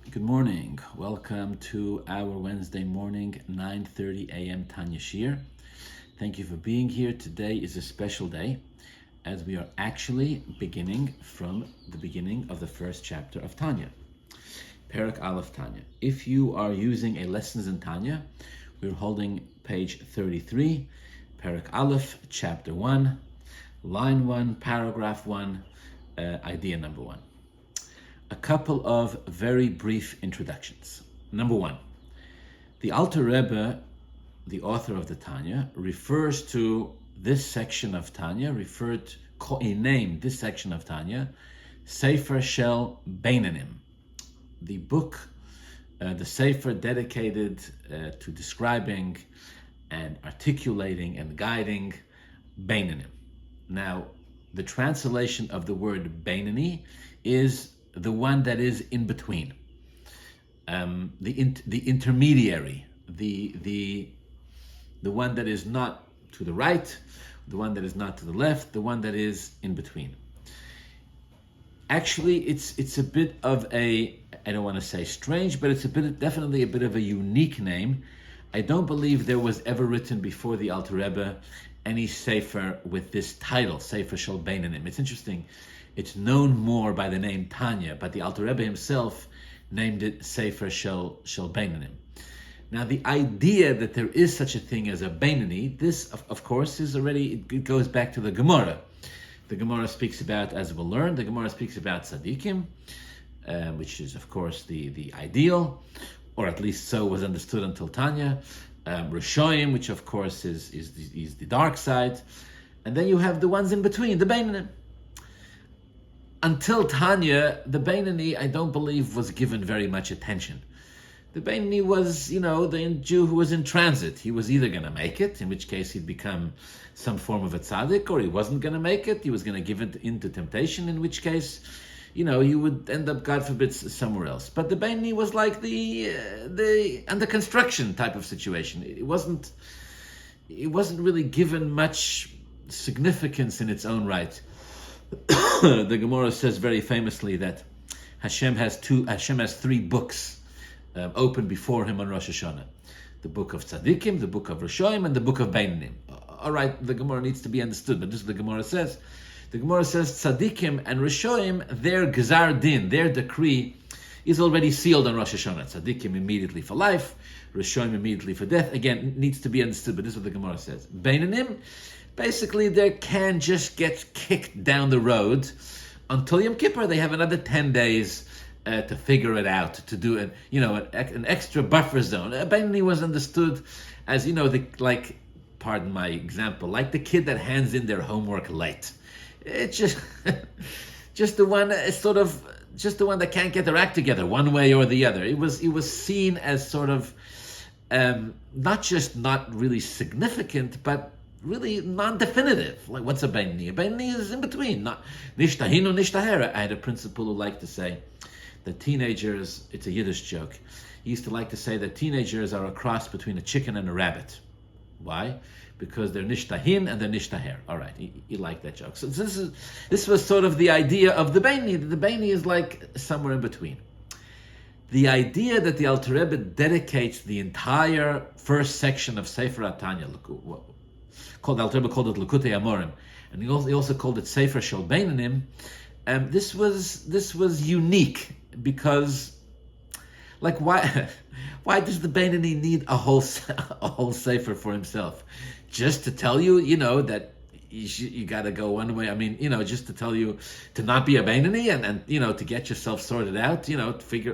Good morning. Welcome to our Wednesday morning, 9:30 a.m. Tanya Shir. Thank you for being here. Today is a special day as we are actually beginning from the beginning of the first chapter of Tanya, Perek Aleph Tanya. If you are using a Lessons in Tanya, we're holding page 33, Perek Aleph, chapter 1, line 1, paragraph 1, idea number 1. A couple of very brief introductions. Number 1, the Alter Rebbe, the author of the Tanya, refers to this section of Tanya, named this section of Tanya, Sefer Shel Beinanim, the book, the Sefer dedicated to describing and articulating and guiding Beinanim. Now, the translation of the word Beinani is the one that is in between, the intermediary, the one that is not to the right, the one that is not to the left, the one that is in between. Actually, it's a bit of I don't want to say strange, but it's definitely a bit of a unique name. I don't believe there was ever written before the Alter Rebbe any sefer with this title, Sefer Shel Beinanim. It's interesting. It's known more by the name Tanya, but the Alter Rebbe himself named it Sefer Shel Beinanim. Now, the idea that there is such a thing as a Beinani, this, of course, it goes back to the Gemara. The Gemara speaks about, as we'll learn, the Gemara speaks about tzaddikim, which is, of course, the ideal, or at least so was understood until Tanya. Rishoyim, which, of course, is the dark side. And then you have the ones in between, the Beinanim. Until Tanya, the Beinani, I don't believe, was given very much attention. The Beinani was, the Jew who was in transit. He was either going to make it, in which case he'd become some form of a tzaddik, or he wasn't going to make it. He was going to give it into temptation, in which case, he would end up, God forbid, somewhere else. But the Beinani was like the under construction type of situation. It wasn't really given much significance in its own right. The Gemara says very famously that Hashem has three books open before him on Rosh Hashanah: the book of Tzaddikim, the book of Rishoyim, and the book of Beinanim. All right, the Gemara needs to be understood, but this is what the Gemara says. The Gemara says Tzaddikim and Rishoyim, their Gzar Din, their decree, is already sealed on Rosh Hashanah. Tzaddikim immediately for life, Rishoyim immediately for death. Again, needs to be understood, but this is what the Gemara says. Beinanim, basically, they can just get kicked down the road until Yom Kippur. They have another 10 days to figure it out, to do an extra buffer zone. Beinani was understood as, pardon my example, like the kid that hands in their homework late. It's just the one, just the one that can't get their act together one way or the other. It was seen as sort of not really significant, but really non-definitive. Like, what's a Beinani? A Beinani is in between. Not nishtahinu nishtahera. I had a principal who liked to say that teenagers, it's a Yiddish joke, he used to like to say that teenagers are a cross between a chicken and a rabbit. Why? Because they're nishtahin and they're nishtaher. All right, you like that joke. So this was sort of the idea of the Beinani. The Beinani is like somewhere in between. The idea that the Alter Rebbe dedicates the entire first section of Sefer Tanya, the Alter Rebbe called it Likutei Amorim, and he also called it Sefer Shel Beinanim. This was unique because, why does the Beinani need a whole sefer for himself? Just to tell you, that you got to go one way. I mean, just to tell you to not be a Beinani and to get yourself sorted out, to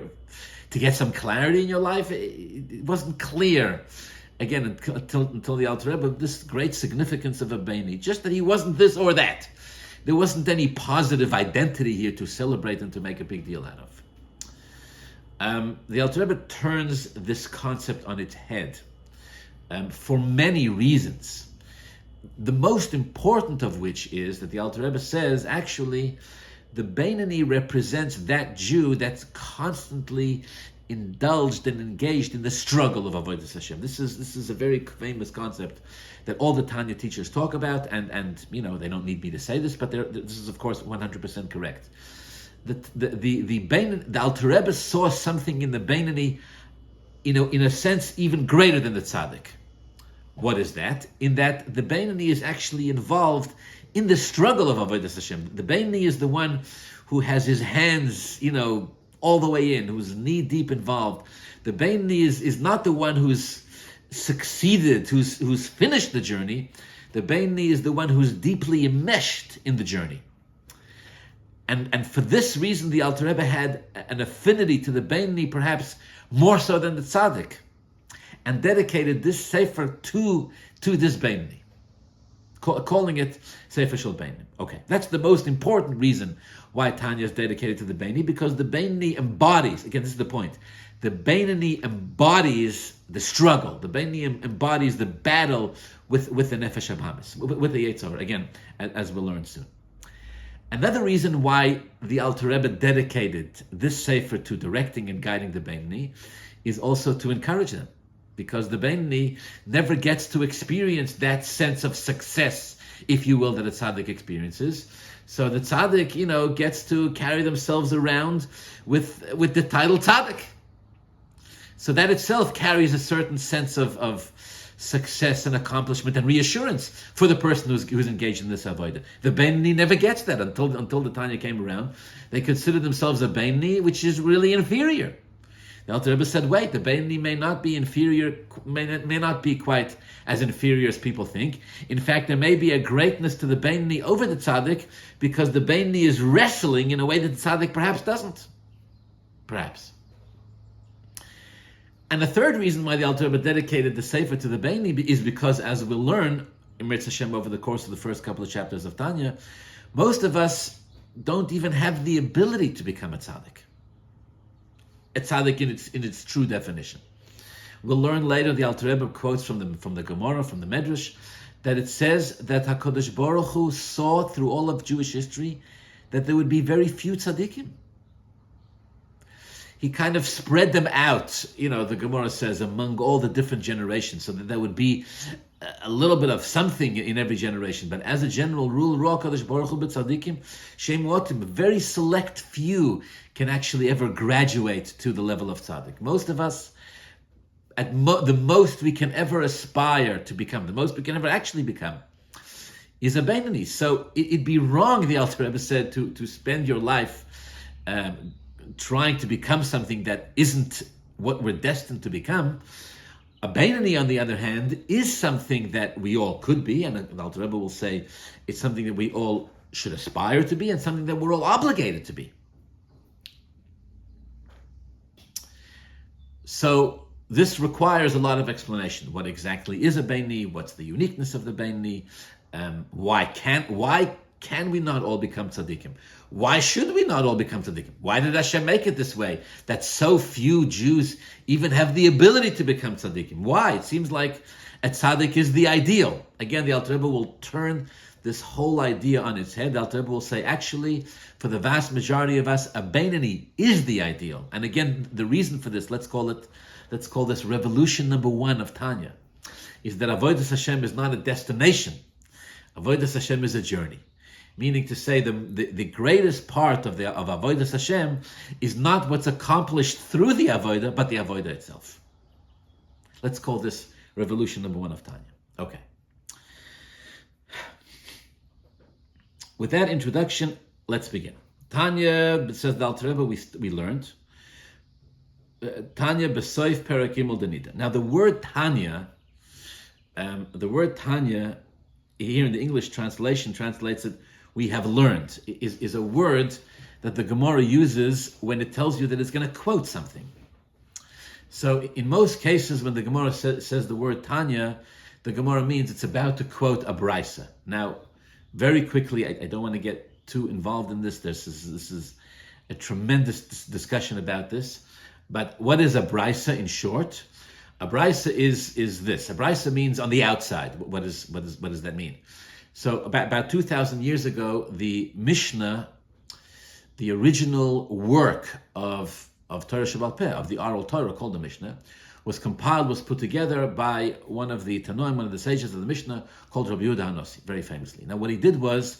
get some clarity in your life. It wasn't clear. Again, until the Alter Rebbe, this great significance of a Beinani, just that he wasn't this or that. There wasn't any positive identity here to celebrate and to make a big deal out of. The Alter Rebbe turns this concept on its head for many reasons. The most important of which is that the Alter Rebbe says, actually, the Beinani represents that Jew that's constantly indulged and engaged in the struggle of Avodas Hashem. This is a very famous concept that all the Tanya teachers talk about, and they don't need me to say this, but this is of course 100% correct. the Alter Rebbe saw something in the Beinoni, in a sense, even greater than the tzaddik. What is that? In that the Beinoni is actually involved in the struggle of Avodas Hashem. The Beinoni is the one who has his hands, all the way in, who's knee deep involved. The Beinoni is not the one who's succeeded, who's finished the journey. The Beinoni is the one who's deeply enmeshed in the journey. And for this reason, the Alter Rebbe had an affinity to the Beinoni, perhaps more so than the tzaddik, and dedicated this sefer to this Beinoni, calling it Sefer Shel Beinoni. Okay, that's the most important reason why Tanya is dedicated to the Beinoni, because the Beinoni embodies, again, this is the point, the Beinoni embodies the struggle. The Beinoni embodies the battle with the Nefesh HaBahamis, with the Yetzer Hara, again, as we'll learn soon. Another reason why the Alter Rebbe dedicated this sefer to directing and guiding the Beinoni is also to encourage them, because the Beinoni never gets to experience that sense of success, if you will, that a tzaddik experiences. So the tzaddik, gets to carry themselves around with the title tzaddik. So that itself carries a certain sense of success and accomplishment and reassurance for the person who's engaged in this avodah. The Beinoni never gets that until the Tanya came around. They consider themselves a Beinoni, which is really inferior. The Alter Rebbe said, wait, the Beinoni may not be inferior, may not be quite as inferior as people think. In fact, there may be a greatness to the Beinoni over the tzaddik, because the Beinoni is wrestling in a way that the tzaddik perhaps doesn't. Perhaps. And the third reason why the Alter Rebbe dedicated the sefer to the Beinoni is because, as we'll learn in Mirz Hashem over the course of the first couple of chapters of Tanya, most of us don't even have the ability to become a tzaddik. A tzaddik in its true definition. We'll learn later, the Alter Rebbe quotes from the Gemara, from the Medrash, that it says that HaKadosh Baruch Hu saw through all of Jewish history that there would be very few tzaddikim. He kind of spread them out, the Gemara says, among all the different generations, so that there would be a little bit of something in every generation. But as a general rule, Ruach HaKadosh Baruch Hu b'tzadikim, Shem Motim, a very select few can actually ever graduate to the level of tzaddik. Most of us, at the most we can ever aspire to become, the most we can ever actually become, is a Beinoni. So it'd be wrong, the Alter Rebbe said, to spend your life trying to become something that isn't what we're destined to become. A Beinoni, on the other hand, is something that we all could be, and the Alter Rebbe will say it's something that we all should aspire to be, and something that we're all obligated to be. So this requires a lot of explanation. What exactly is a Beinoni? What's the uniqueness of the Beinoni? Why can we not all become tzaddikim? Why should we not all become tzaddikim? Why did Hashem make it this way, that so few Jews even have the ability to become tzaddikim? Why? It seems like a tzaddik is the ideal. Again, the Alter Rebbe will turn this whole idea on its head. The Alter Rebbe will say, actually, for the vast majority of us, a Beinoni is the ideal. And again, the reason for this, let's call this revolution number 1 of Tanya, is that Avodas Hashem is not a destination. Avodas Hashem is a journey. Meaning to say, the greatest part of Avodas Hashem is not what's accomplished through the Avodah, but the Avodah itself. Let's call this revolution number 1 of Tanya. Okay. With that introduction, let's begin. Tanya, says the Alter Rebbe, we learned, Tanya besoif Perek Gimel Danida. Now the word Tanya here in the English translation translates it, we have learned, is a word that the Gemara uses when it tells you that it's going to quote something. So in most cases, when the Gemara says the word Tanya, the Gemara means it's about to quote a brisa. Now, very quickly, I don't want to get too involved in this. This is a tremendous discussion about this. But what is a brisa in short? A brisa is this. A brisa means on the outside. What does that mean? So about 2,000 years ago, the Mishnah, the original work of Torah Sheba'al Peh, of the oral Torah called the Mishnah, was compiled, was put together by one of the Tanoim, one of the sages of the Mishnah, called Rabbi Yehuda HaNasi, very famously. Now what he did was,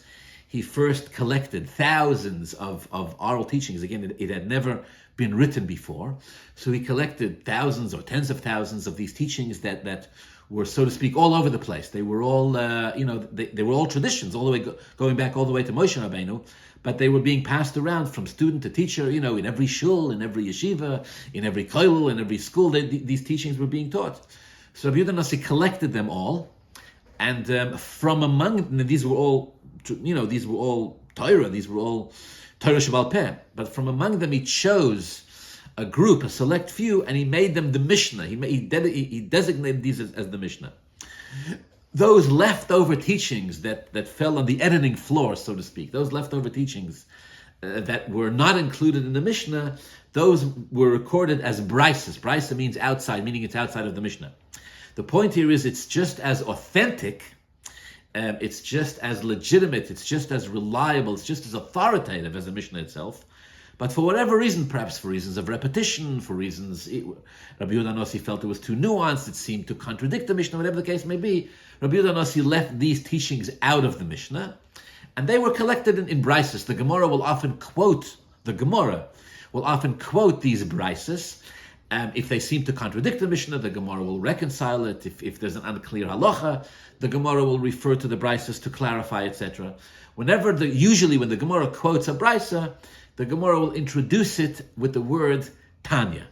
he first collected thousands of oral teachings. Again, it had never been written before. So he collected thousands or tens of thousands of these teachings that were, so to speak, all over the place. They were all, they were all traditions, all the way going back all the way to Moshe Rabbeinu, but they were being passed around from student to teacher. In every shul, in every yeshiva, in every kollel, in every school, these teachings were being taught. So Rabbi Yehuda Nasi collected them all, and from among them, these were all Torah, these were all Torah Shebal Peh, but from among them he chose a group, a select few, and he made them the Mishnah. He designated these as the Mishnah. Those leftover teachings that fell on the editing floor, so to speak, those leftover teachings that were not included in the Mishnah, those were recorded as brises. Brisa means outside, meaning it's outside of the Mishnah. The point here is it's just as authentic, it's just as legitimate, it's just as reliable, it's just as authoritative as the Mishnah itself. But for whatever reason, perhaps for reasons of repetition, for reasons Rabbi Yehuda Nasi felt it was too nuanced, it seemed to contradict the Mishnah, whatever the case may be, Rabbi Yehuda Nasi left these teachings out of the Mishnah, and they were collected in brises. The Gemara will often quote these brises. If they seem to contradict the Mishnah, the Gemara will reconcile it. If there's an unclear halacha, the Gemara will refer to the brises to clarify, etc. Usually when the Gemara quotes a brisa, the Gemara will introduce it with the word Tanya.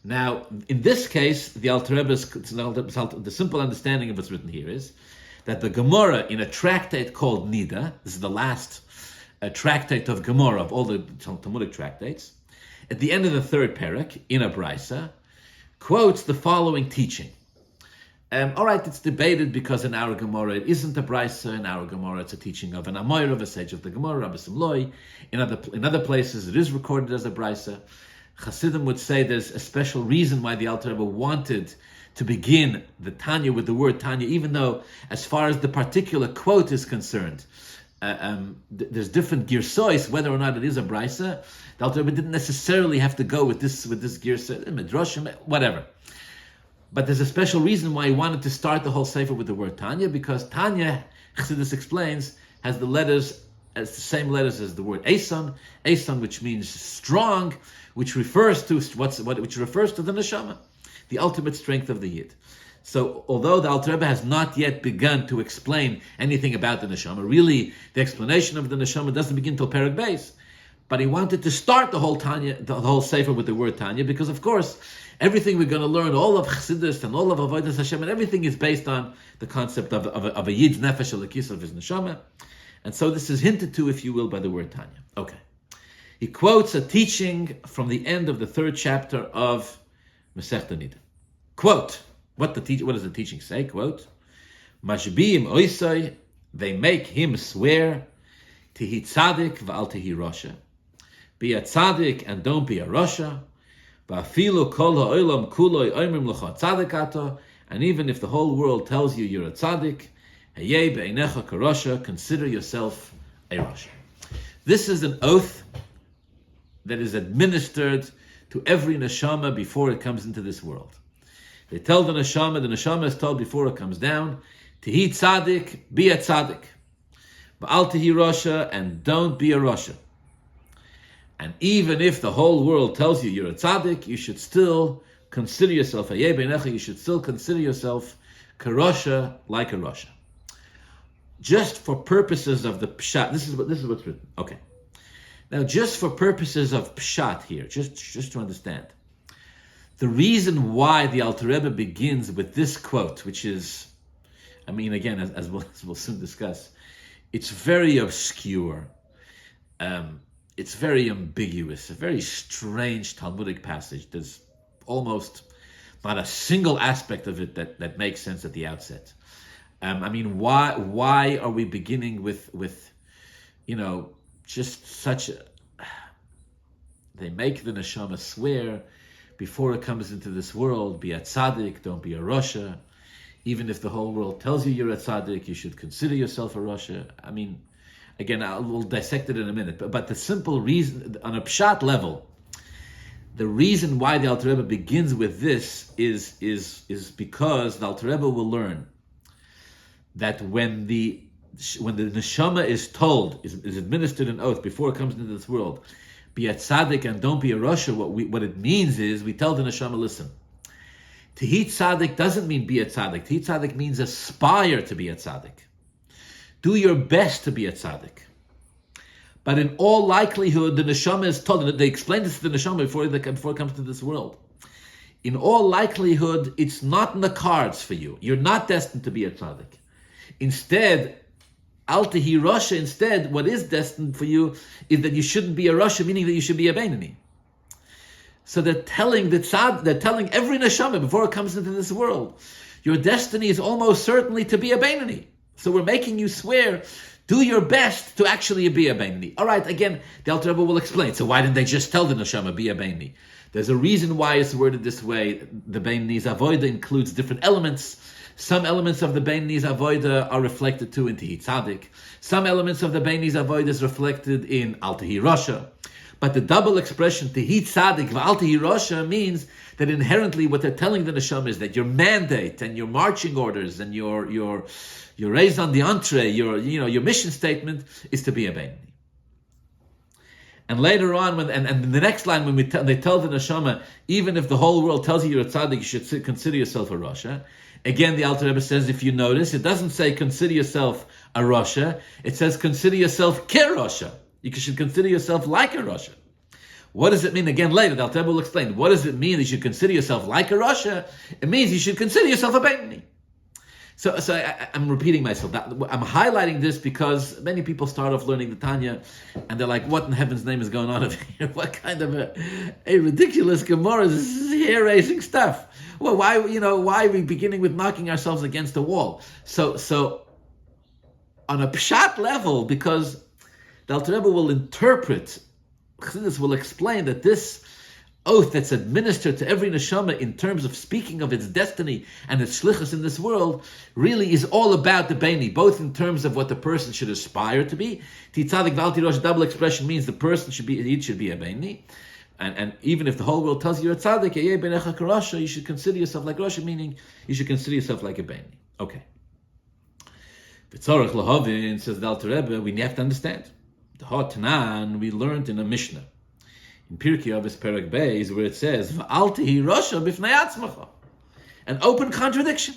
Now, in this case, the Alter Rebbe's, the simple understanding of what's written here is that the Gemara in a tractate called Nida, this is the last tractate of Gemara of all the Talmudic tractates, at the end of the third Perek, in a brisa, quotes the following teaching. All right, it's debated because in our Gemara it isn't a brisa. In our Gemara it's a teaching of an Amoyer, of a sage of the Gemara, Rabbi Simloi. In other places it is recorded as a brisa. Hasidim would say there's a special reason why the Alter Rebbe wanted to begin the Tanya with the word Tanya, even though as far as the particular quote is concerned, there's different girsois whether or not it is a brisa. The Alter Rebbe didn't necessarily have to go with this girsa, midrashim, whatever. But there's a special reason why he wanted to start the whole sefer with the word Tanya, because Tanya, Chassidus explains, has the same letters as the word Eson, which means strong, which refers to the neshama, the ultimate strength of the yid. So, although the Alter Rebbe has not yet begun to explain anything about the neshama, really the explanation of the neshama doesn't begin till Perek Beis. But he wanted to start the whole sefer with the word Tanya, because of course everything we're going to learn, all of Chassidus and all of Avodas Hashem, and everything is based on the concept of a yid's nefesh alakis, of his neshama. And so this is hinted to, if you will, by the word Tanya. Okay. He quotes a teaching from the end of the third chapter of Masechta Nida. Quote, what does the teaching say? Quote, Mashbiim oisai, they make him swear, Tihi tzadik v'al tihi rasha. Be a tzaddik and don't be a rasha. V'afilu kol ha'olam kuloi oimrim l'cha tzaddik ato. And even if the whole world tells you you're a tzaddik, hayei be'einecha karasha, consider yourself a rasha. This is an oath that is administered to every neshama before it comes into this world. They tell the neshama is told before it comes down, Tihi tzaddik, be a tzaddik. V'al tihi rasha, and don't be a rasha. And even if the whole world tells you you're a tzaddik, you should still consider yourself hayei beinecha. You should still consider yourself karasha, like a rasha. Just for purposes of the pshat, this is what's written. Okay. Now, just for purposes of pshat here, just to understand, the reason why the Alter Rebbe begins with this quote, which is, again, as we'll soon discuss, it's very obscure. It's very ambiguous, a very strange Talmudic passage. There's almost not a single aspect of it that makes sense at the outset. Why are we beginning with just such a... They make the neshama swear before it comes into this world, be a tzaddik, don't be a rasha. Even if the whole world tells you you're a tzaddik, you should consider yourself a rasha. Again, we'll dissect it in a minute, but the simple reason, on a pshat level, the reason why the Alter Rebbe begins with this is because the Alter Rebbe will learn that when the when the neshama is told, is administered an oath before it comes into this world, be a tzaddik and don't be a rasha, what it means is, we tell the neshama, listen, to be tzaddik doesn't mean be a tzaddik. To be tzaddik means aspire to be a tzaddik. Do your best to be a tzaddik. But in all likelihood, the neshama is told, they explain this to the neshama before it comes to this world. In all likelihood, it's not in the cards for you. You're not destined to be a tzaddik. Instead, Alter Rebbe, instead, what is destined for you is that you shouldn't be a rasha, meaning that you should be a beinani. So they're telling every neshama before it comes into this world, your destiny is almost certainly to be a beinani. So we're making you swear, do your best to actually be a beinani. All right, again, the Alter Rebbe will explain. So why didn't they just tell the neshama, be a beinani? There's a reason why it's worded this way. The beinani's avoida includes different elements. Some elements of the beinani's avoida are reflected too in Tehi Tzaddik. Some elements of the beinani's avoida is reflected in Alter Rebbe. But the double expression Tehi Tzaddik v'Alter Rebbe means that inherently what they're telling the neshama is that your mandate and your marching orders and your raison d'entrée, your mission statement is to be a beinani. And later on, and the next line, when they tell the neshama, even if the whole world tells you you're a tzaddik, you should consider yourself a rasha. Again, the Alter Rebbe says, if you notice, it doesn't say consider yourself a rasha. It says consider yourself ke-rasha. You should consider yourself like a rasha. What does it mean? Again, later, the Alter Rebbe will explain. What does it mean that you should consider yourself like a rasha? It means you should consider yourself a beinani. So I'm repeating myself. I'm highlighting this because many people start off learning the Tanya, and they're like, "What in heaven's name is going on over here? What kind of a ridiculous Gemara? This is hair-raising stuff. Well, why are we beginning with knocking ourselves against the wall?" So on a pshat level, because the Alter Rebbe will interpret, Chassidus will explain that this oath that's administered to every neshama in terms of speaking of its destiny and its shlichus in this world really is all about the beinani, both in terms of what the person should aspire to be. Titzadik v'alti rosh, double expression means the person should be a beinani, and even if the whole world tells you you're a tzaddik, you should consider yourself like rasha, meaning you should consider yourself like a beinani. Okay. V'tzorach lahavin, says the Alter Rebbe, we have to understand. The Hot Tanan we learned in a Mishnah. In Perek Aleph, Perek Beis, where it says, "V'al tehi rasha b'fnei atzmacha," an open contradiction.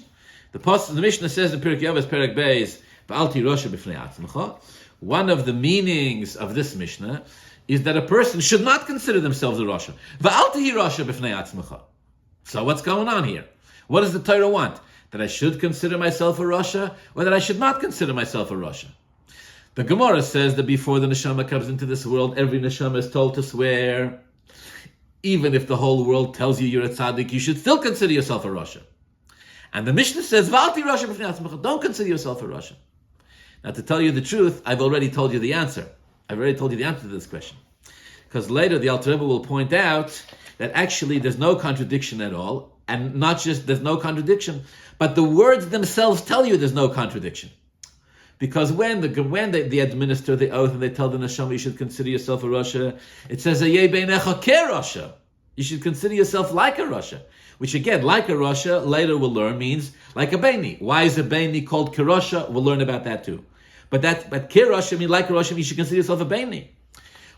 The Mishnah says in Perek Aleph, Perek Beis, "V'al tehi rasha b'fnei atzmacha." One of the meanings of this Mishnah is that a person should not consider themselves a rasha. V'al tehi rasha b'fnei atzmacha. So what's going on here? What does the Torah want? That I should consider myself a rasha, or that I should not consider myself a rasha? The Gemara says that before the neshama comes into this world, every neshama is told to swear. Even if the whole world tells you you're a tzaddik, you should still consider yourself a rasha. And the Mishnah says, "V'alti rasha b'fnei atzmacha," don't consider yourself a rasha. Now, to tell you the truth, I've already told you the answer. I've already told you the answer to this question. Because later the Alter Rebbe will point out that actually there's no contradiction at all, and not just there's no contradiction, but the words themselves tell you there's no contradiction. Because when they administer the oath and they tell the neshama you should consider yourself a rasha, it says "Hayeh beinecha ke-rasha." You should consider yourself like a rasha, which again, like a rasha, later we'll learn means like a beinani. Why is a beinani called ke-rasha? We'll learn about that too. But ke-rasha means like a rasha means you should consider yourself a beinani.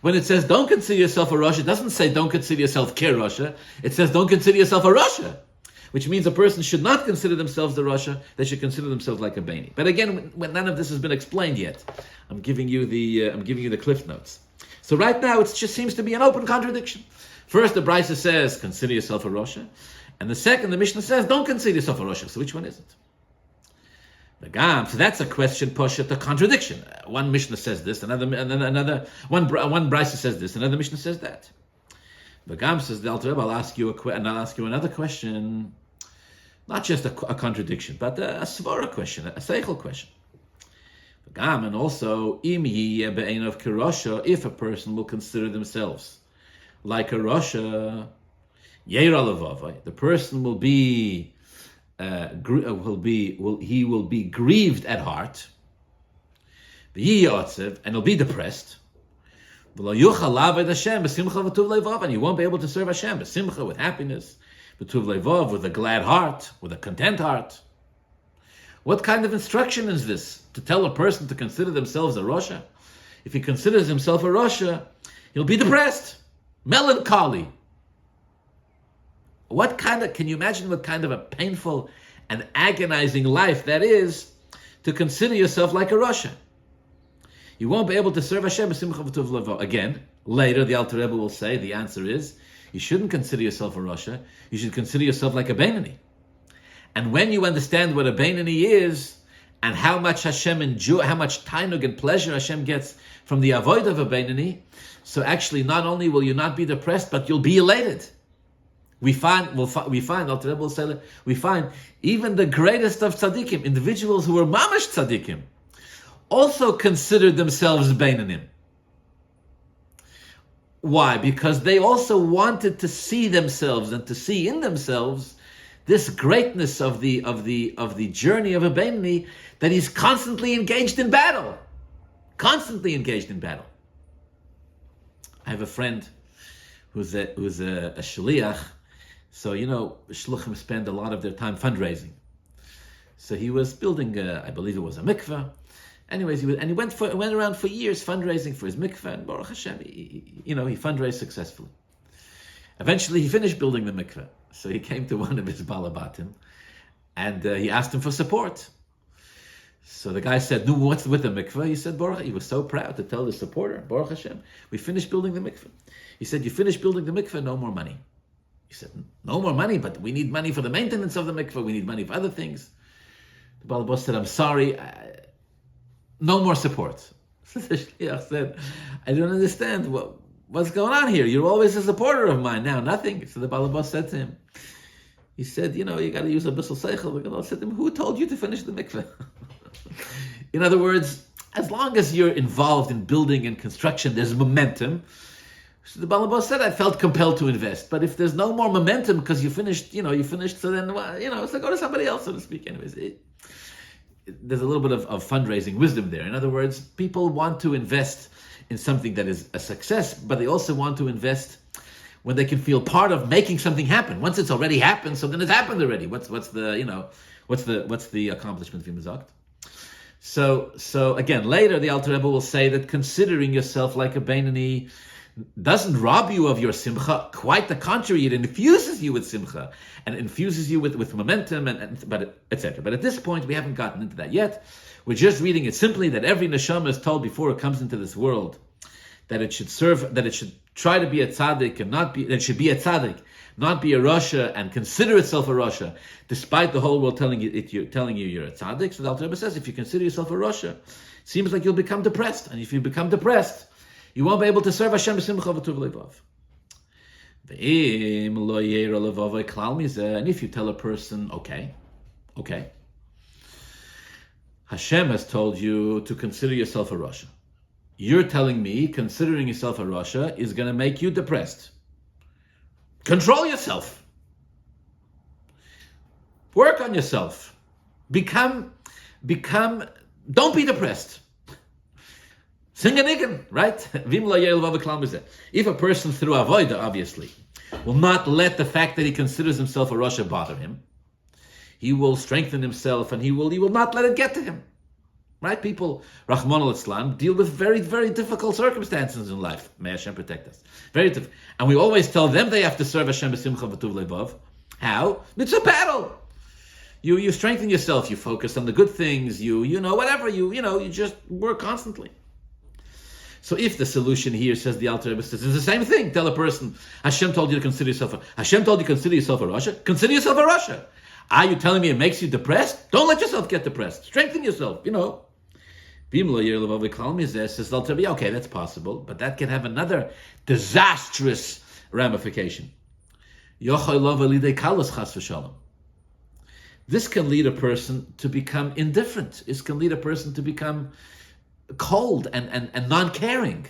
When it says don't consider yourself a rasha, it doesn't say don't consider yourself ke-rasha. It says don't consider yourself a rasha, which means a person should not consider themselves the rasha, they should consider themselves like a beinani. But again, when none of this has been explained yet, I'm giving you the cliff notes. So right now, it just seems to be an open contradiction. First, the Brisa says, consider yourself a rasha, and the second, the Mishnah says, don't consider yourself a rasha. So which one is it? So that's a question, poshet, a contradiction. One Mishnah says this, one Brisa says this, another Mishnah says that. The Gam says, the Alter Rebbe, I'll ask you another question, not just a contradiction, but a svara question, a seichel question. The Gam, and also, im yiyeh be'einav kerasha, if a person will consider themselves like a rasha, yeira levavai, the person will be grieved at heart, v'yiyeh and he'll be depressed. And you won't be able to serve Hashem with happiness, with a glad heart, with a content heart. What kind of instruction is this? To tell a person to consider themselves a Rosha? If he considers himself a Rosha, he'll be depressed, melancholy. Can you imagine what kind of a painful and agonizing life that is to consider yourself like a Rosha? You won't be able to serve Hashem. Again, later the Alter Rebbe will say the answer is you shouldn't consider yourself a Rosha. You should consider yourself like a Beinani. And when you understand what a Beinani is and how much Hashem enjoy, how much tainug and pleasure Hashem gets from the avoid of a Beinani, so actually not only will you not be depressed, but you'll be elated. We find, Alter Rebbe will say that, we find even the greatest of tzaddikim, individuals who were mamash tzaddikim, also considered themselves Beinanim. Why? Because they also wanted to see themselves and to see in themselves this greatness of the journey of a Beinani, that he's constantly engaged in battle. Constantly engaged in battle. I have a friend who's a shliach. So, shluchim spend a lot of their time fundraising. So he was building, I believe it was a mikveh. Anyways, he went around for years fundraising for his mikveh, and Baruch Hashem, he fundraised successfully. Eventually, he finished building the mikveh. So he came to one of his balabatim, and he asked him for support. So the guy said, "No, what's with the mikveh?" He said, "Baruch." He was so proud to tell the supporter, "Baruch Hashem, we finished building the mikveh." He said, "You finished building the mikveh, no more money." He said, "No more money, but we need money for the maintenance of the mikveh. We need money for other things." The balabas said, "I'm sorry, no more support." So the shliach said, "I don't understand what's going on here. You're always a supporter of mine. Now nothing." So the balabas said to him, he said, "You got to use a bissel seichel." We're going to say to him, "Who told you to finish the mikveh?" In other words, as long as you're involved in building and construction, there's momentum. So the balabas said, "I felt compelled to invest." But if there's no more momentum because you finished, so then, so go to somebody else, so to speak. Anyways, there's a little bit of fundraising wisdom there. In other words, people want to invest in something that is a success, but they also want to invest when they can feel part of making something happen. Once it's already happened, so then it's happened already. What's the accomplishment of Yimazakt? So again, later the Alter Rebbe will say that considering yourself like a Beinani doesn't rob you of your simcha. Quite the contrary, it infuses you with simcha and infuses you with momentum but etc. But at this point, we haven't gotten into that yet. We're just reading it simply that every neshama is told before it comes into this world that it should try to be a tzaddik and not be. That it should be a tzaddik, not be a rasha, and consider itself a rasha, despite the whole world telling you you're a tzaddik. So the Alter Rebbe says, if you consider yourself a rasha, it seems like you'll become depressed, and if you become depressed, you won't be able to serve Hashem b'simcha v'tuv levav. And if you tell a person, okay, Hashem has told you to consider yourself a rasha. You're telling me considering yourself a rasha is going to make you depressed. Control yourself. Work on yourself. Become. Don't be depressed. Sing a niggin, right? If a person through avoida, obviously, will not let the fact that he considers himself a rasha bother him, he will strengthen himself and he will not let it get to him. Right? People, Rahman al-Islam, deal with very, very difficult circumstances in life. May Hashem protect us. Very difficult. And we always tell them they have to serve Hashem b'simcha v'tuv levav. How? It's a battle. You strengthen yourself. You focus on the good things. You just work constantly. So if the solution here, says the Alter Rebbe, is the same thing. Tell a person, Hashem told you to consider yourself a rasha. Consider yourself a rasha. Are you telling me it makes you depressed? Don't let yourself get depressed. Strengthen yourself, Says Alter Rebbe, okay, that's possible, but that can have another disastrous ramification. This can lead a person to become indifferent. This can lead a person to become cold and non-caring.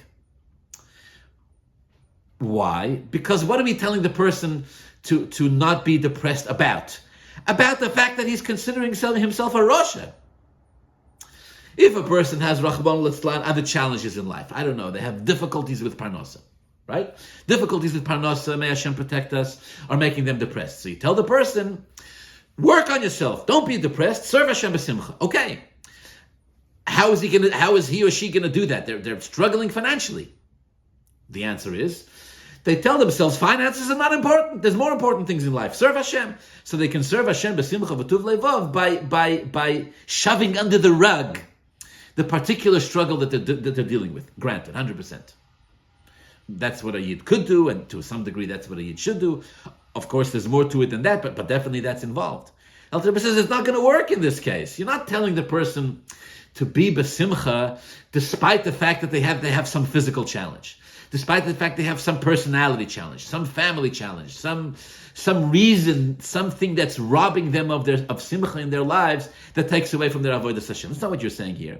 Why? Because what are we telling the person to not be depressed about? About the fact that he's considering himself a rasha. If a person has Rahman al-Islam, other challenges in life, I don't know, they have difficulties with parnasa, right? Difficulties with parnasa, may Hashem protect us, are making them depressed. So you tell the person, Work on yourself. Don't be depressed. Serve Hashem b'simcha. Okay. How is he or she gonna do that? They're struggling financially. The answer is, they tell themselves finances are not important. There's more important things in life. Serve Hashem. So they can serve Hashem b'simcha v'tuv levav by shoving under the rug the particular struggle that they're dealing with. Granted, 100%. That's what a Yid could do, and to some degree that's what a Yid should do. Of course, there's more to it than that, but definitely that's involved. Alter Rebbe says it's not going to work in this case. You're not telling the person to be besimcha despite the fact that they have some physical challenge, despite the fact they have some personality challenge, some family challenge, some reason, something that's robbing them of simcha in their lives that takes away from their avodas Hashem. That's not what you're saying here.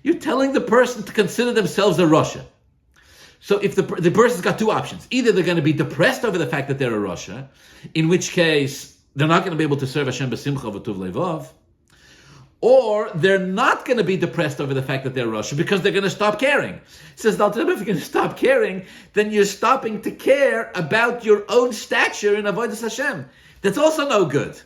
You're telling the person to consider themselves a Rasha. So if the person's got two options, either they're going to be depressed over the fact that they're a Rasha, in which case they're not going to be able to serve Hashem b'simcha v'tuv levav, or they're not going to be depressed over the fact that they're Rasha because they're going to stop caring. It says, Alter Rebbe, if you're going to stop caring, then you're stopping to care about your own stature in avodas Hashem. That's also no good.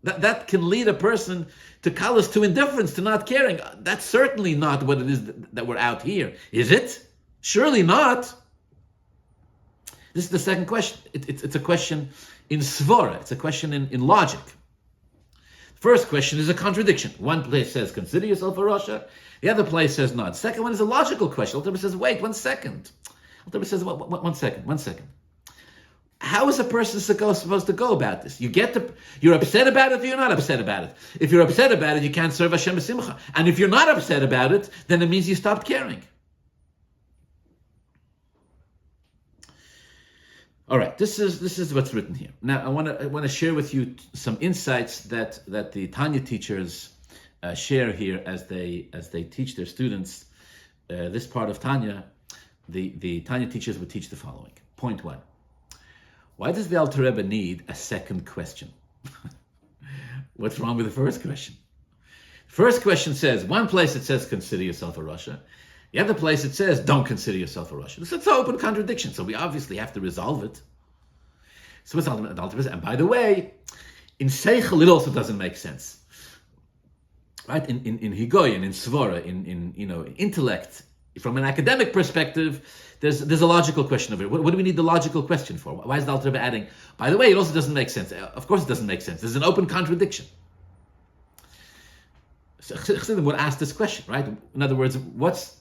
That can lead a person to callous, to indifference, to not caring. That's certainly not what it is that we're out here. Is it? Surely not. This is the second question. It's a question in svara. It's a question in logic. First question is a contradiction. One place says, consider yourself a Rasha. The other place says not. Second one is a logical question. Alter Rebbe says, wait 1 second. Alter Rebbe says, 1 second. How is a person supposed to go about this? You're upset about it or you're not upset about it. If you're upset about it, you can't serve Hashem b'simcha. And if you're not upset about it, then it means you stopped caring. All right, this is what's written here. Now, I want to share with you some insights that the Tanya teachers share here as they teach their students this part of Tanya. The Tanya teachers would teach the following. Point 1: why does the Alter Rebbe need a second question? What's wrong with the first question? First question says, one place it says consider yourself a Rasha. The other place it says, don't consider yourself a Rasha. It's an open contradiction, so we obviously have to resolve it. So what's Alter Rebbe? And by the way, in Seichel it also doesn't make sense. Right? In Higoy and in Svara, in intellect, from an academic perspective, there's a logical question of it. What do we need the logical question for? Why is the Alter Rebbe adding, by the way, it also doesn't make sense? Of course it doesn't make sense. There's an open contradiction. So Chassidim would ask this question, right? In other words, what's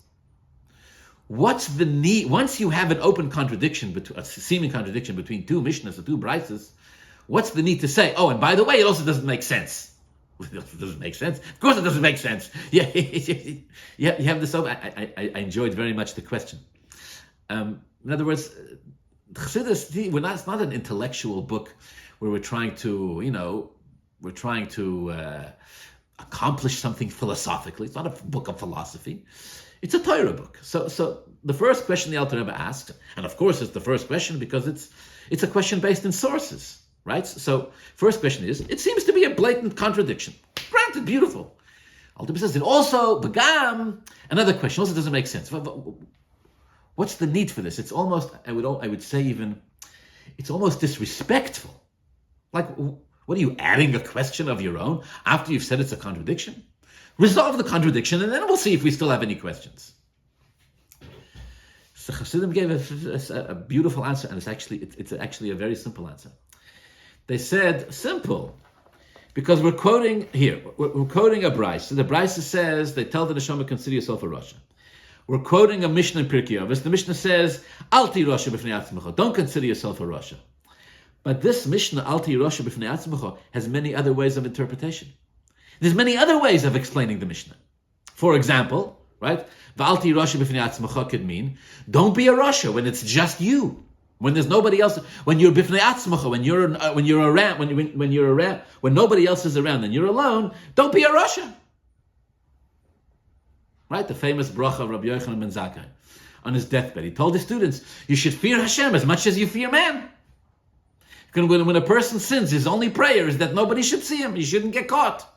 the need? Once you have an open contradiction, a seeming contradiction between two Mishnahs or two Brises, what's the need to say, oh, and by the way, it also doesn't make sense? It doesn't make sense. Of course it doesn't make sense. Yeah, you have this. I enjoyed very much the question. In other words, Chassidus, it's not an intellectual book where we're trying to accomplish something philosophically. It's not a book of philosophy. It's a Torah book. So the first question the Alter Rebbe asked, and of course it's the first question because it's a question based in sources, right? So first question is, it seems to be a blatant contradiction. Granted, beautiful. Alter Rebbe says it also, Begam, another question, also doesn't make sense. What's the need for this? It's almost, I would say even, it's almost disrespectful. Like, what are you adding a question of your own after you've said it's a contradiction? Resolve the contradiction, and then we'll see if we still have any questions. So Chassidim gave a beautiful answer, and it's actually a very simple answer. They said, simple, because we're quoting here, we're quoting a Bryce. So the Bryce says, they tell the Neshama, consider yourself a Rasha. We're quoting a Mishnah in Perek Aleph. The Mishnah says, Alti Rasha b'fnei atzmecha, don't consider yourself a Rasha. But this Mishnah, Alti Rasha b'fnei atzmecha, has many other ways of interpretation. There's many other ways of explaining the Mishnah. For example, right? V'alti Rasha b'fnei atzmecha could mean, don't be a Rasha when it's just you, when there's nobody else, when you're b'fnei atzmecha, when nobody else is around and you're alone, don't be a Rasha. Right? The famous bracha of Rabbi Yochanan ben Zakkai on his deathbed. He told his students, you should fear Hashem as much as you fear man. When a person sins, his only prayer is that nobody should see him. He shouldn't get caught.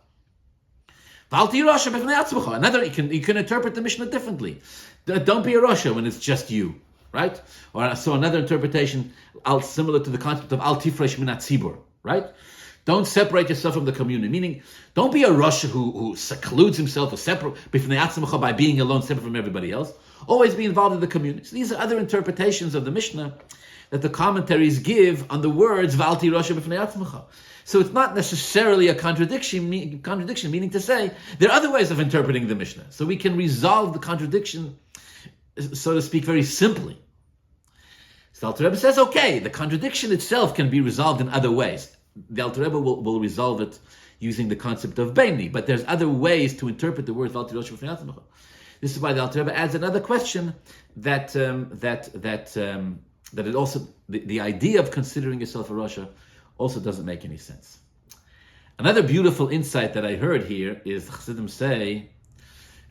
Another, you can interpret the Mishnah differently. Don't be a Rasha when it's just you, right? Or so another interpretation, similar to the concept of Al Tifresh Min HaTzibur, right? Don't separate yourself from the community. Meaning, don't be a Rasha who secludes himself or separate by being alone, separate from everybody else. Always be involved in the community. So these are other interpretations of the Mishnah that the commentaries give on the words Valti Rasha b'fnei atzmecha. So it's not necessarily a contradiction, meaning to say there are other ways of interpreting the Mishnah. So we can resolve the contradiction, so to speak, very simply. So Alter Rebbe says, okay, the contradiction itself can be resolved in other ways. The Alter Rebbe will resolve it using the concept of Beini, but there's other ways to interpret the word Valti Rasha b'fnei atzmecha. This is why the Alter Rebbe adds another question that it also the idea of considering yourself a Rasha also doesn't make any sense. Another beautiful insight that I heard here is Chassidim say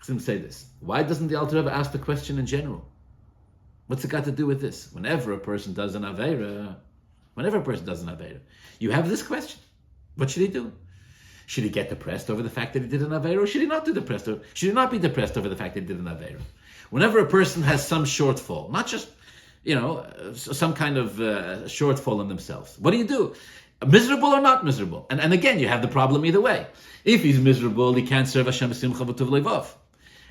this. Why doesn't the Alter Rebbe ask the question in general? What's it got to do with this? Whenever a person does an Aveira, you have this question. What should he do? Should he get depressed over the fact that he did an Aveira, or should he not be depressed over the fact that he did an Aveira? Whenever a person has some shortfall, not just some kind of shortfall in themselves, what do? Miserable or not miserable? And again, you have the problem either way. If he's miserable, he can't serve Hashem b'simcha v'tuv levav.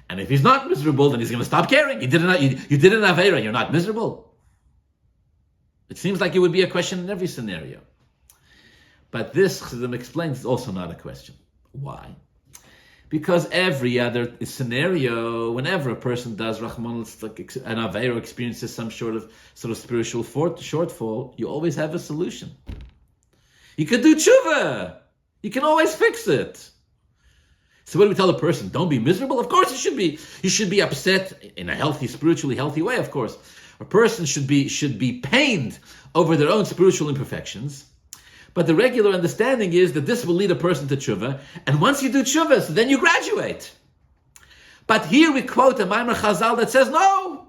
And if he's not miserable, then he's going to stop caring. You did an Aveira, you're not miserable. It seems like it would be a question in every scenario. But this, Chassidim explains, is also not a question. Why? Because every other scenario, whenever a person does Rahman, like an Aveira, experiences some sort of spiritual shortfall, you always have a solution. You could do tshuva. You can always fix it. So what do we tell a person? Don't be miserable? Of course you should be upset in a healthy, spiritually healthy way, of course. A person should be pained over their own spiritual imperfections. But the regular understanding is that this will lead a person to tshuva, and once you do tshuva, so then you graduate. But here we quote a Maimer Chazal that says, no,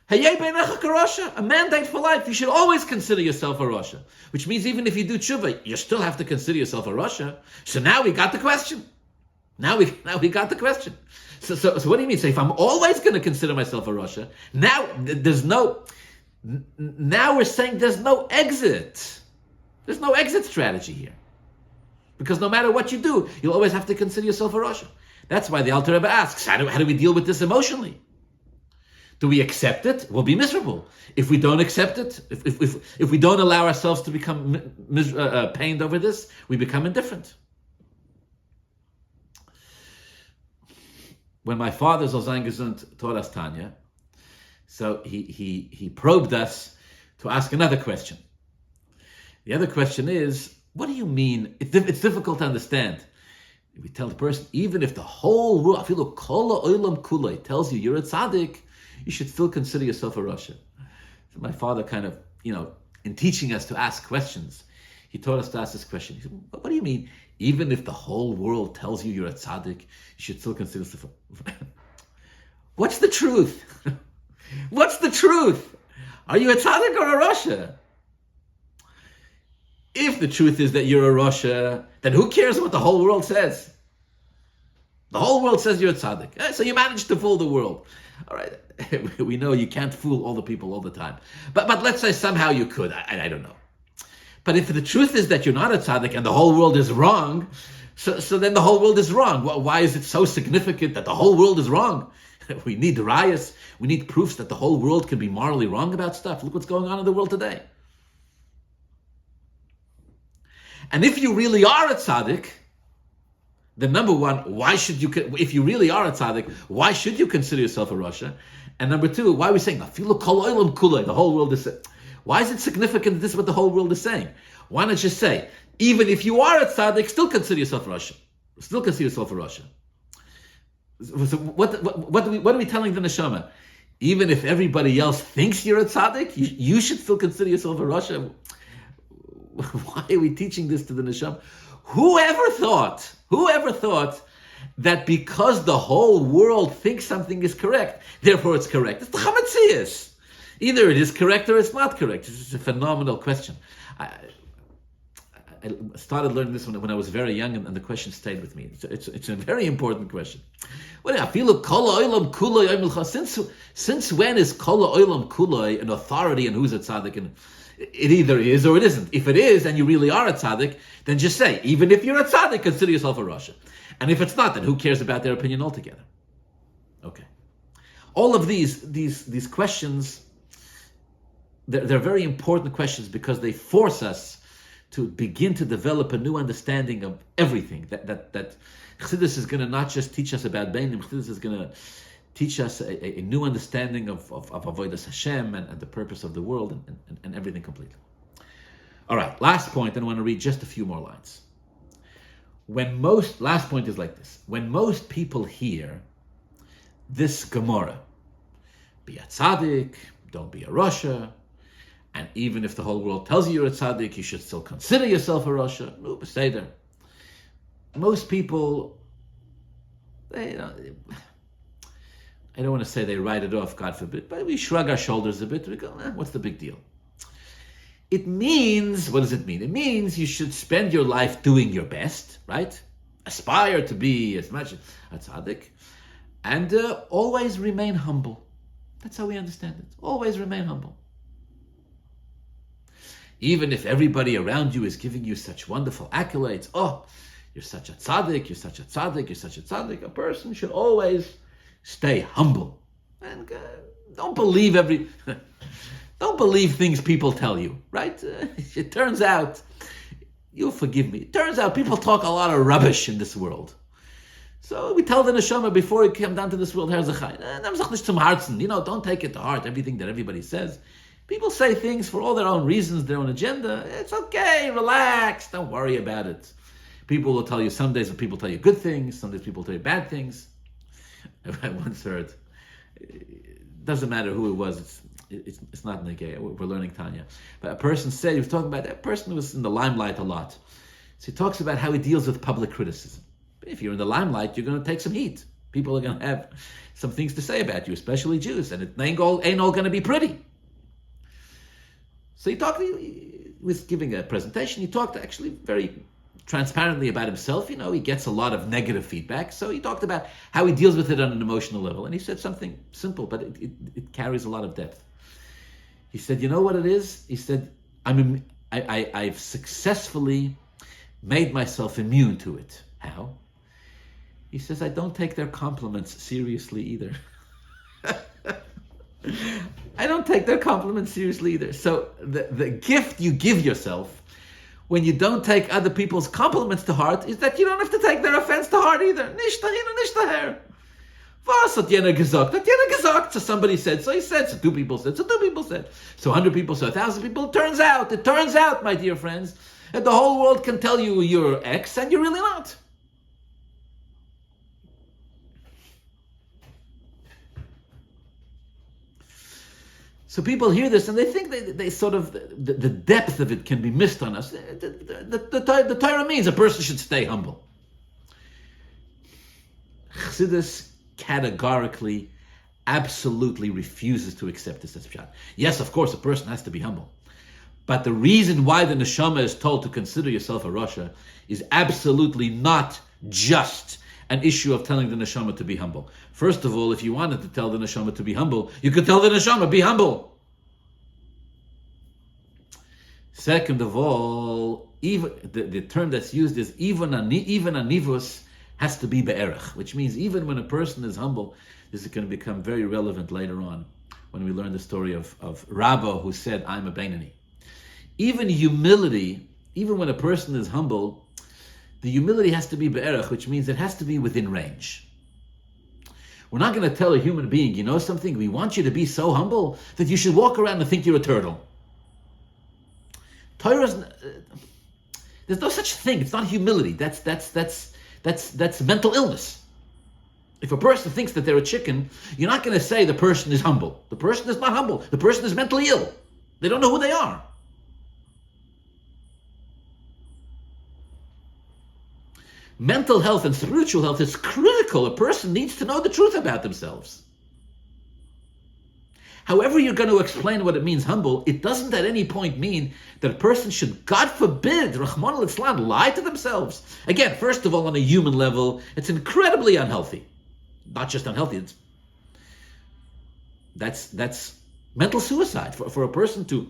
a mandate for life. You should always consider yourself a Rasha, which means even if you do tshuva, you still have to consider yourself a Rasha. So now we got the question. Now we got the question. So what do you mean? So if I'm always going to consider myself a Rasha, now we're saying there's no exit. There's no exit strategy here. Because no matter what you do, you'll always have to consider yourself a Rasha. That's why the Alter Rebbe asks, how do we deal with this emotionally? Do we accept it? We'll be miserable. If we don't accept it, if we don't allow ourselves to become pained over this, we become indifferent. When my father, Zal Zayin Gesund, taught us Tanya, so he probed us to ask another question. The other question is, what do you mean? It's difficult to understand. We tell the person, even if the whole world, I feel kol ha'olam kulei, tells you you're a tzaddik, you should still consider yourself a Rasha. So my father kind of, in teaching us to ask questions, he taught us to ask this question. He said, what do you mean? Even if the whole world tells you you're a tzaddik, you should still consider yourself a What's the truth? What's the truth? Are you a tzaddik or a Rasha? If the truth is that you're a Rasha, then who cares what the whole world says? The whole world says you're a tzaddik. So you managed to fool the world. All right, we know you can't fool all the people all the time. But let's say somehow you could. I don't know. But if the truth is that you're not a tzaddik and the whole world is wrong, so then the whole world is wrong. Why is it so significant that the whole world is wrong? We need rayas. We need proofs that the whole world can be morally wrong about stuff. Look what's going on in the world today. And if you really are a tzaddik, then number one, if you really are a tzaddik, why should you consider yourself a Rasha? And number two, why are we saying, afilu kol olam kulei, the whole world is saying? Why is it significant that this is what the whole world is saying? Why not just say, even if you are a tzaddik, still consider yourself a Rasha. Still consider yourself a Rasha. So what are we telling the neshama? Even if everybody else thinks you're a tzaddik, you should still consider yourself a Rasha. Why are we teaching this to the neshama? Whoever thought that because the whole world thinks something is correct, therefore it's correct? It's the chametzias. Either it is correct or it's not correct. This is a phenomenal question. I started learning this when I was very young, and the question stayed with me. It's a very important question. Since when is kol ha'olam kulei an authority on who's a tzaddik? And It either is or it isn't. If it is, and you really are a tzaddik, then just say, even if you're a tzaddik, consider yourself a rasha. And if it's not, then who cares about their opinion altogether? Okay. All of these questions, they're very important questions because they force us to begin to develop a new understanding of everything. That Chassidus is going to not just teach us about Beinim, Chassidus is going to teach us a new understanding of Avodas Hashem and the purpose of the world and everything completely. All right, last point, and I want to read just a few more lines. Last point is like this. When most people hear this Gemara, be a tzaddik, don't be a rasha, and even if the whole world tells you you're a tzaddik, you should still consider yourself a rasha. No, beseder. Most people, I don't want to say they write it off, God forbid, but we shrug our shoulders a bit. We go, what's the big deal? It means, what does it mean? It means you should spend your life doing your best, right? Aspire to be as much a tzaddik, and always remain humble. That's how we understand it. Always remain humble. Even if everybody around you is giving you such wonderful accolades, oh, you're such a tzaddik, you're such a tzaddik, you're such a tzaddik, a person should always stay humble. And don't believe don't believe things people tell you, right? It turns out, you'll forgive me, it turns out people talk a lot of rubbish in this world. So we tell the neshama before we come down to this world, don't take it to heart, everything that everybody says. People say things for all their own reasons, their own agenda. It's okay, relax, don't worry about it. People will tell you, some days people tell you good things, some days people tell you bad things. I once heard, it doesn't matter who it was, it's not negay, we're learning Tanya. But a person said, he was talking about, that person was in the limelight a lot. So he talks about how he deals with public criticism. If you're in the limelight, you're going to take some heat. People are going to have some things to say about you, especially Jews, and it ain't all going to be pretty. So he was giving a presentation. He talked actually very transparently about himself. He gets a lot of negative feedback. So he talked about how he deals with it on an emotional level. And he said something simple, but it carries a lot of depth. He said, you know what it is? He said, I've successfully made myself immune to it. How? He says, I don't take their compliments seriously either. I don't take their compliments seriously either. So the gift you give yourself when you don't take other people's compliments to heart is that you don't have to take their offense to heart either. Nicht dahin und nicht daher. Was hat jener gesagt? Hat jener gesagt? So somebody said, so he said, so two people said, so two people said, so 100 people, so 1,000 people. It turns out, my dear friends, that the whole world can tell you you're X and you're really not. So people hear this and they think they sort of, the depth of it can be missed on us. The Torah means a person should stay humble. Chassidus categorically, absolutely refuses to accept this as pshat. Yes, of course, a person has to be humble. But the reason why the neshama is told to consider yourself a rasha is absolutely not just an issue of telling the neshama to be humble. First of all, if you wanted to tell the neshama to be humble, you could tell the neshama, be humble. Second of all, even the term that's used is even anivus has to be be'erech, which means even when a person is humble, this is going to become very relevant later on when we learn the story of Rabba who said, I'm a Beinani. Even humility, even when a person is humble, the humility has to be be'erech, which means it has to be within range. We're not going to tell a human being, you know something, we want you to be so humble that you should walk around and think you're a turtle. Torah's, there's no such thing. It's not humility. That's mental illness. If a person thinks that they're a chicken, you're not going to say the person is humble. The person is not humble. The person is mentally ill. They don't know who they are. Mental health and spiritual health is critical. A person needs to know the truth about themselves. However you're going to explain what it means humble, it doesn't at any point mean that a person should, God forbid, Rahman al-Islam, lie to themselves. Again, first of all, on a human level, it's incredibly unhealthy. Not just unhealthy, that's mental suicide for a person to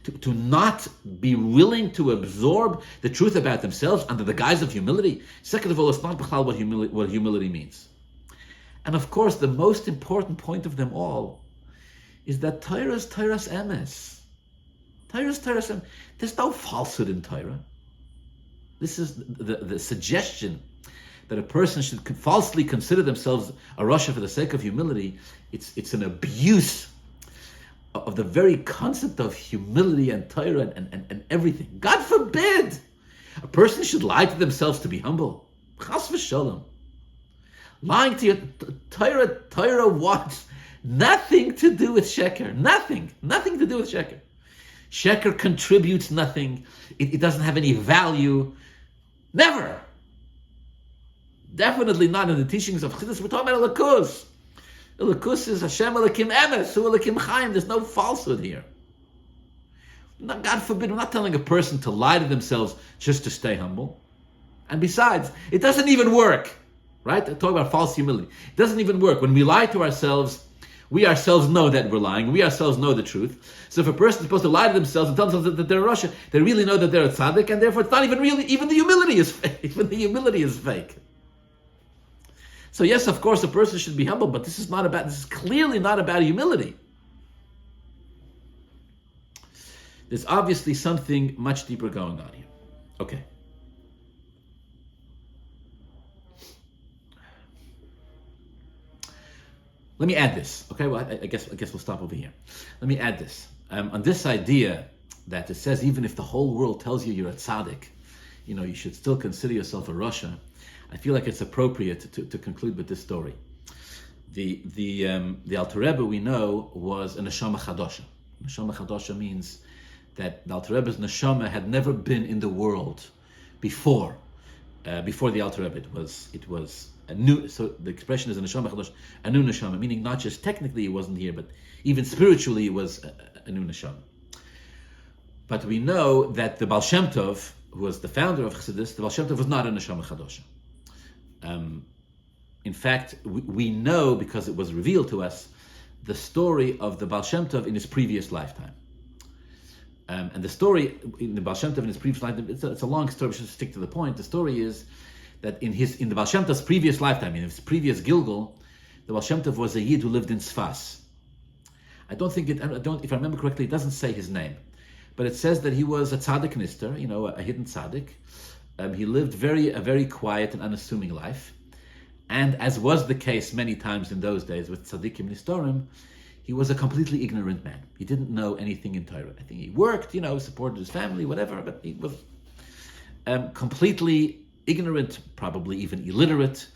to not be willing to absorb the truth about themselves under the guise of humility. Second of all, it's not what humility means. And of course, the most important point of them all is that Torah is Torah's emes. Torah is Torah's emes. There's no falsehood in Torah. This is the suggestion that a person should falsely consider themselves a Rasha for the sake of humility. It's an abuse of the very concept of humility and Torah and everything. God forbid a person should lie to themselves to be humble. Chas v'sholom. Lying to your Torah wants nothing to do with sheker. Nothing to do with sheker. Sheker contributes nothing. It doesn't have any value. Never. Definitely not in the teachings of Chassidus. We're talking about Elokus. Elokus is Hashem Elokim Emes, Hu Elokim Chaim. There's no falsehood here. God forbid, we're not telling a person to lie to themselves just to stay humble. And besides, it doesn't even work. Right? Talk about false humility. It doesn't even work. When we lie to ourselves, we ourselves know that we're lying. We ourselves know the truth. So if a person is supposed to lie to themselves and tell themselves that they're a Rasha, they really know that they're a tzaddik, and therefore it's not even really, even the humility is fake. Even the humility is fake. So yes, of course, a person should be humble, but this is clearly not about humility. There's obviously something much deeper going on here. Okay. Let me add this. Okay, well, I guess we'll stop over here. Let me add this. On this idea that it says even if the whole world tells you you're a tzaddik, you should still consider yourself a Rasha. I feel like it's appropriate to conclude with this story. The Alter Rebbe we know was a neshama chadosha. Neshama chadosha means that the Alter Rebbe's neshama had never been in the world before the Alter Rebbe. It was a new. So the expression is a neshama chadosha, a new neshama, meaning not just technically it wasn't here, but even spiritually it was a new neshama. But we know that the Baal Shem Tov, who was the founder of Chassidus, the Baal Shem Tov was not a neshama chadosha. In fact, we know, because it was revealed to us, the story of the Baal Shem Tov in his previous lifetime. And the story in the Baal Shem Tov in his previous lifetime, it's a long story, we should stick to the point. The story is that in the Baal Shem Tov's previous lifetime, in his previous Gilgul, the Baal Shem Tov was a Yid who lived in Sfas. If I remember correctly, it doesn't say his name, but it says that he was a tzaddik nister, a hidden tzaddik. He lived a very quiet and unassuming life. And as was the case many times in those days with tzaddikim nistorim, he was a completely ignorant man. He didn't know anything in Torah. I think he worked, supported his family, whatever, but he was completely ignorant, probably even illiterate.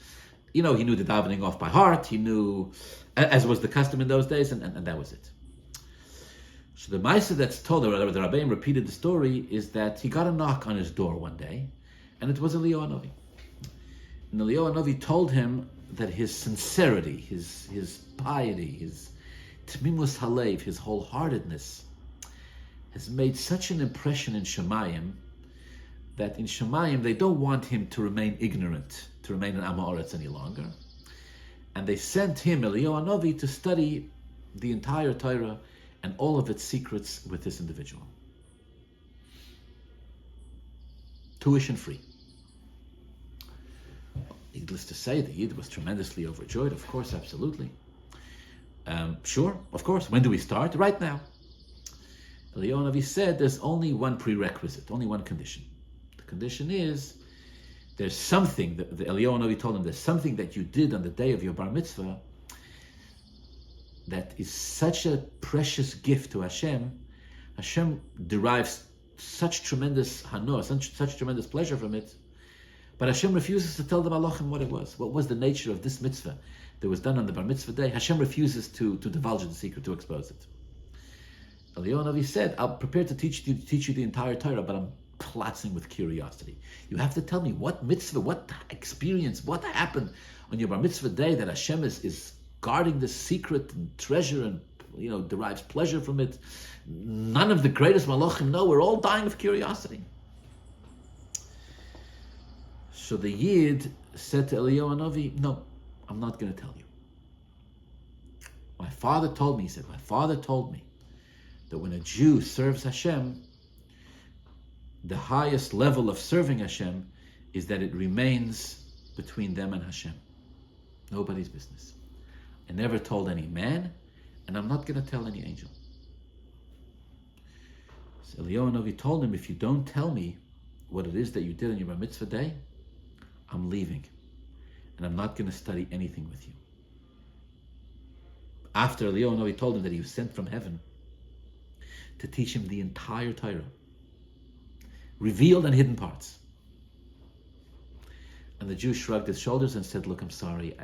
He knew the davening off by heart. He knew, as was the custom in those days, and that was it. So the Maisa that's told, the Rabbeim repeated the story, is that he got a knock on his door one day, and it was Eliyahu Hanavi. And Eliyahu Hanavi told him that his sincerity, his piety, his tmimus halev, his wholeheartedness, has made such an impression in Shemayim that in Shemayim they don't want him to remain ignorant, to remain an Am Ha'aretz any longer. And they sent him, Eliyahu Hanavi, to study the entire Torah and all of its secrets with this individual. Tuition free. Needless to say, the Yid was tremendously overjoyed. Of course, absolutely. Sure, of course. When do we start? Right now. Eliyahu Hanavi said there's only one prerequisite, only one condition. The condition is there's something, the Eliyahu Hanavi told him, there's something that you did on the day of your bar mitzvah that is such a precious gift to Hashem. Hashem derives such tremendous hano, such tremendous pleasure from it. But Hashem refuses to tell the Malachim what it was. What was the nature of this mitzvah that was done on the bar mitzvah day? Hashem refuses to divulge the secret, to expose it. Eliyahu Hanavi said, I'm prepared to teach you the entire Torah, but I'm platzing with curiosity. You have to tell me what mitzvah, what experience, what happened on your bar mitzvah day that Hashem is guarding this secret and treasure and derives pleasure from it. None of the greatest malachim know. We're all dying of curiosity. So the Yid said to Eliyahu Hanavi, no, I'm not going to tell you. My father told me, he said, my father told me that when a Jew serves Hashem, the highest level of serving Hashem is that it remains between them and Hashem. Nobody's business. I never told any man, and I'm not going to tell any angel. So Eliyahu Hanavi told him, if you don't tell me what it is that you did on your bar mitzvah day, I'm leaving, and I'm not going to study anything with you. After Eliyahu Hanavi told him that he was sent from heaven to teach him the entire Torah, revealed and hidden parts. And the Jew shrugged his shoulders and said, look, I'm sorry.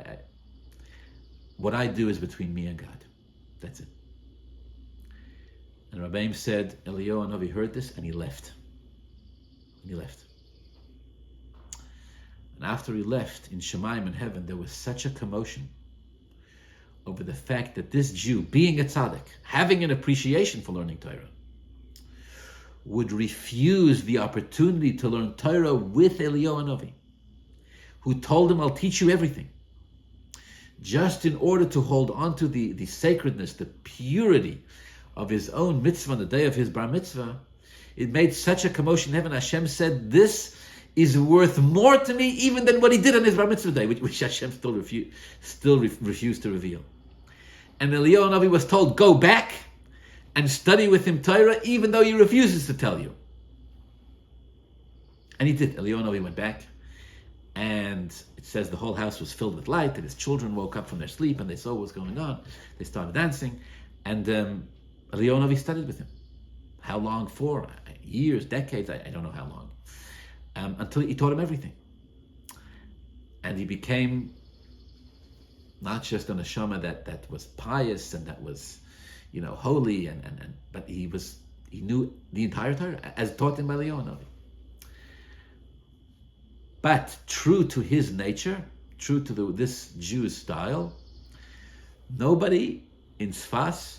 What I do is between me and God. That's it. And Rabbeim said, Eliyahu Hanavi heard this and he left. And he left. And after he left, in Shemayim in heaven, there was such a commotion over the fact that this Jew, being a tzaddik, having an appreciation for learning Torah, would refuse the opportunity to learn Torah with Eliyahu Hanavi, who told him, I'll teach you everything, just in order to hold on to the sacredness, the purity of his own mitzvah on the day of his bar mitzvah. It made such a commotion in heaven. Hashem said, this is worth more to me even than what he did on his bar mitzvah day, which Hashem still refused to reveal. And Eliyahu Hanavi was told, go back and study with him Torah, even though he refuses to tell you. And he did. Eliyahu Hanavi went back, and it says the whole house was filled with light, and his children woke up from their sleep, and they saw what was going on. They started dancing, and Eliyahu Hanavi studied with him. How long for? Years, decades, I don't know how long. Until he taught him everything. And he became not just a neshama that was pious and that was, holy, but he knew the entire Torah as taught him by Eliyahu Hanavi. But true to his nature, true to this Jew's style, nobody in Sfas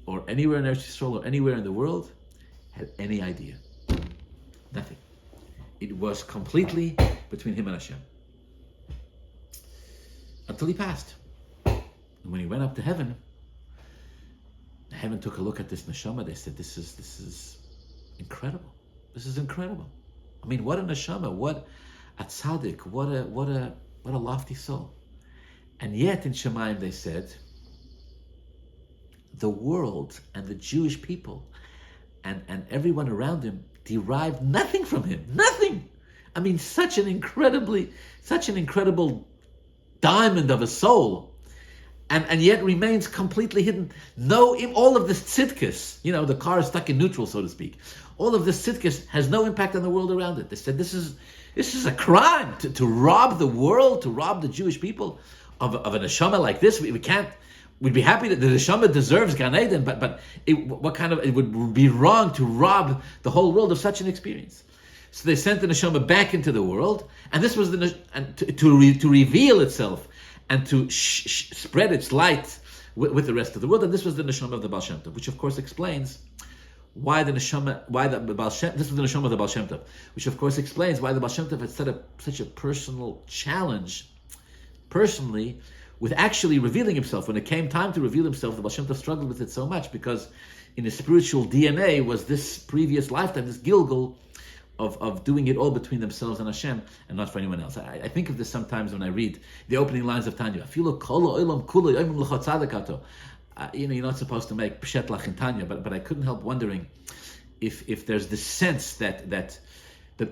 or anywhere in Eretz Yisrael or anywhere in the world had any idea. Nothing. It was completely between him and Hashem. Until he passed. And when he went up to heaven took a look at this neshama. They said, this is incredible. This is incredible. I mean, what a neshama, what a tzaddik, what a lofty soul. And yet in Shemayim they said, the world and the Jewish people and everyone around him derived nothing from him. Nothing. I mean, such an incredible diamond of a soul, and yet remains completely hidden. No, all of this tzidkus, the car is stuck in neutral, so to speak. All of this tzidkus has no impact on the world around it. They said this is a crime to rob the world, to rob the Jewish people of a neshama like this. We can't. We'd be happy that the neshama deserves Gan Eden, but it would be wrong to rob the whole world of such an experience. So they sent the neshama back into the world, and this was to reveal itself and to spread its light with the rest of the world. And this was the neshama of the Baal Shem Tov, which of course explains why the Baal Shem Tov, this was the neshama of the Baal Shem Tov, which of course explains why the Baal Shem Tov had set up such a personal challenge, personally, with actually revealing himself. When it came time to reveal himself, the Baal Shem Tov struggled with it so much, because in his spiritual DNA was this previous lifetime, this Gilgul of doing it all between themselves and Hashem and not for anyone else. I think of this sometimes when I read the opening lines of Tanya. You're not supposed to make pshet lach in Tanya, but I couldn't help wondering if there's this sense that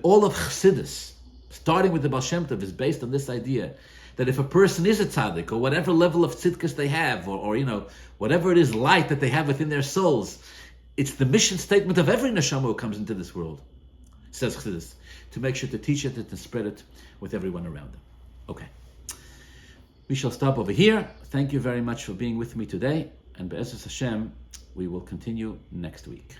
all of Chassidus, starting with the Baal Shem Tov, is based on this idea that if a person is a tzaddik, or whatever level of tzidkus they have, or whatever it is, light that they have within their souls, it's the mission statement of every neshama who comes into this world, says Chassidus, to make sure to teach it and to spread it with everyone around them. Okay. We shall stop over here. Thank you very much for being with me today, and Be'ezus Hashem, we will continue next week.